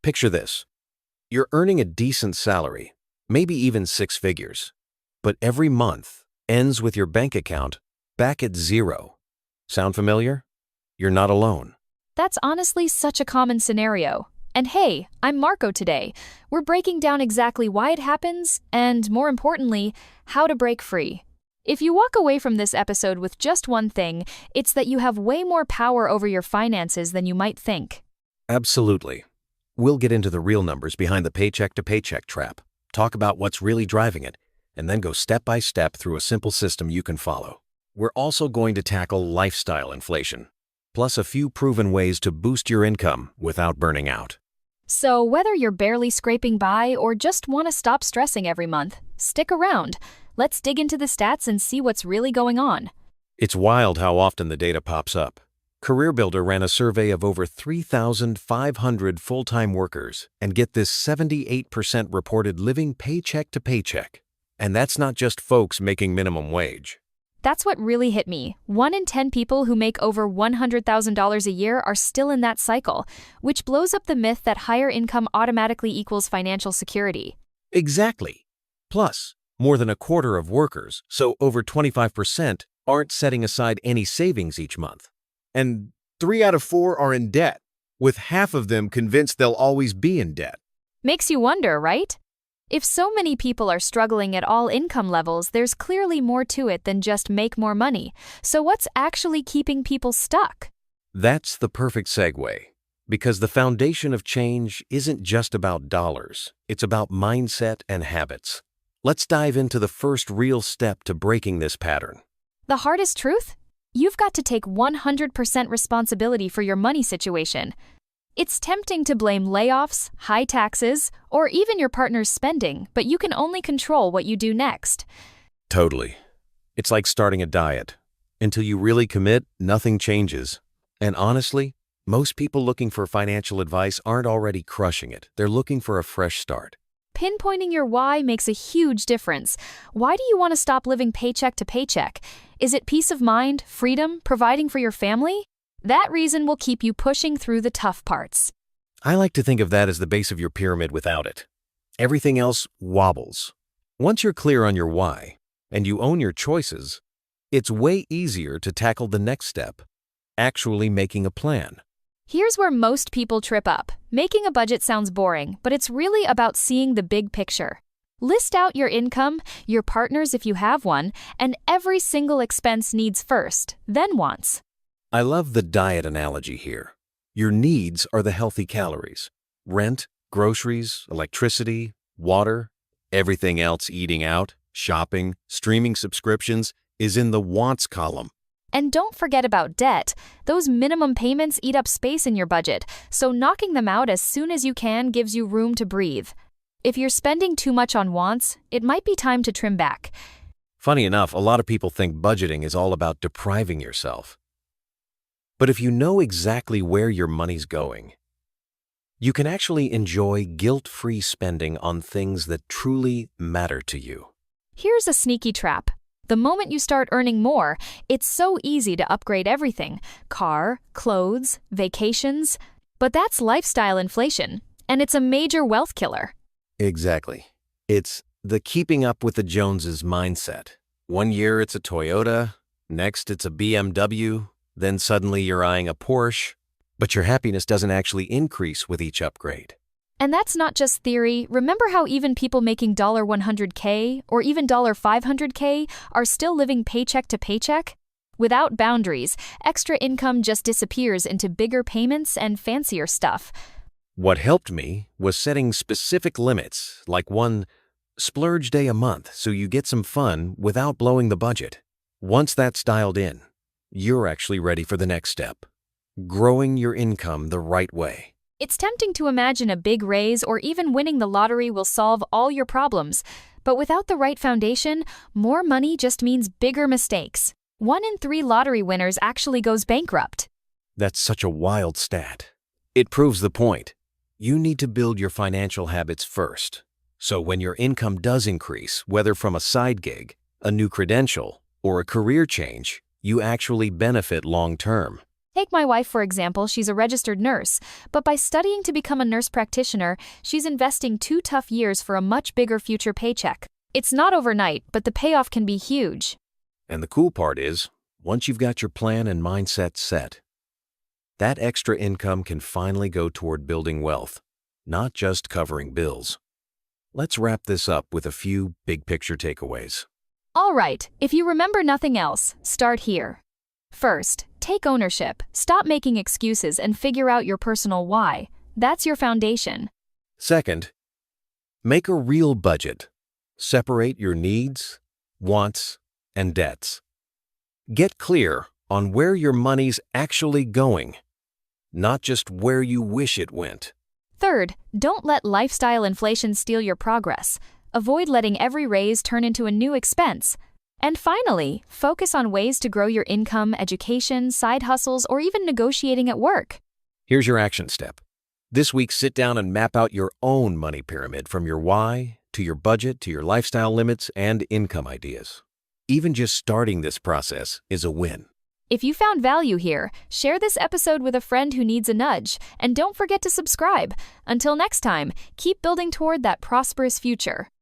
Picture this. You're earning a decent salary, maybe even six figures, but every month ends with your bank account back at zero. Sound familiar? You're not alone. That's honestly such a common scenario. And hey, I'm Marco today. We're breaking down exactly why it happens and, more importantly, how to break free. If you walk away from this episode with just one thing, it's that you have way more power over your finances than you might think. Absolutely. We'll get into the real numbers behind the paycheck to paycheck trap, talk about what's really driving it, and then go step by step through a simple system you can follow. We're also going to tackle lifestyle inflation, plus a few proven ways to boost your income without burning out. So whether you're barely scraping by or just want to stop stressing every month, stick around. Let's dig into the stats and see what's really going on. It's wild how often the data pops up. CareerBuilder ran a survey of over 3,500 full-time workers, and get this, 78% reported living paycheck to paycheck. And that's not just folks making minimum wage. That's what really hit me. 1 in 10 people who make over $100,000 a year are still in that cycle, which blows up the myth that higher income automatically equals financial security. Exactly. Plus, more than a quarter of workers, so over 25%, aren't setting aside any savings each month. And 3 out of 4 are in debt, with half of them convinced they'll always be in debt. Makes you wonder, right? If so many people are struggling at all income levels, there's clearly more to it than just make more money. So what's actually keeping people stuck? That's the perfect segue, because the foundation of change isn't just about dollars. It's about mindset and habits. Let's dive into the first real step to breaking this pattern. The hardest truth? You've got to take 100% responsibility for your money situation. It's tempting to blame layoffs, high taxes, or even your partner's spending, but you can only control what you do next. Totally. It's like starting a diet. Until you really commit, nothing changes. And honestly, most people looking for financial advice aren't already crushing it. They're looking for a fresh start. Pinpointing your why makes a huge difference. Why do you want to stop living paycheck to paycheck? Is it peace of mind, freedom, providing for your family? That reason will keep you pushing through the tough parts. I like to think of that as the base of your pyramid without it. Everything else wobbles. Once you're clear on your why, and you own your choices, it's way easier to tackle the next step, actually making a plan. Here's where most people trip up. Making a budget sounds boring, but it's really about seeing the big picture. List out your income, your partner's if you have one, and every single expense needs first, then wants. I love the diet analogy here. Your needs are the healthy calories. Rent, groceries, electricity, water, everything else, eating out, shopping, streaming subscriptions, is in the wants column. And don't forget about debt. Those minimum payments eat up space in your budget, so knocking them out as soon as you can gives you room to breathe. If you're spending too much on wants, it might be time to trim back. Funny enough, a lot of people think budgeting is all about depriving yourself. But if you know exactly where your money's going, you can actually enjoy guilt-free spending on things that truly matter to you. Here's a sneaky trap. The moment you start earning more, it's so easy to upgrade everything: car, clothes, vacations. But that's lifestyle inflation, and it's a major wealth killer. Exactly. It's the keeping up with the Joneses mindset. One year it's a Toyota, next it's a BMW, then suddenly you're eyeing a Porsche, but your happiness doesn't actually increase with each upgrade. And that's not just theory. Remember how even people making $100K or even $500K are still living paycheck to paycheck? Without boundaries, extra income just disappears into bigger payments and fancier stuff. What helped me was setting specific limits, like one splurge day a month so you get some fun without blowing the budget. Once that's dialed in, you're actually ready for the next step: growing your income the right way. It's tempting to imagine a big raise or even winning the lottery will solve all your problems. But without the right foundation, more money just means bigger mistakes. 1 in 3 lottery winners actually goes bankrupt. That's such a wild stat. It proves the point. You need to build your financial habits first. So when your income does increase, whether from a side gig, a new credential, or a career change, you actually benefit long term. Take my wife, for example, she's a registered nurse, but by studying to become a nurse practitioner, she's investing 2 tough years for a much bigger future paycheck. It's not overnight, but the payoff can be huge. And the cool part is, once you've got your plan and mindset set, that extra income can finally go toward building wealth, not just covering bills. Let's wrap this up with a few big picture takeaways. All right, if you remember nothing else, start here. First, take ownership. Stop making excuses and figure out your personal why. That's your foundation. Second, make a real budget. Separate your needs, wants, and debts. Get clear on where your money's actually going, not just where you wish it went. Third, don't let lifestyle inflation steal your progress. Avoid letting every raise turn into a new expense. And finally, focus on ways to grow your income, education, side hustles, or even negotiating at work. Here's your action step. This week, sit down and map out your own money pyramid from your why to your budget to your lifestyle limits and income ideas. Even just starting this process is a win. If you found value here, share this episode with a friend who needs a nudge, and don't forget to subscribe. Until next time, keep building toward that prosperous future.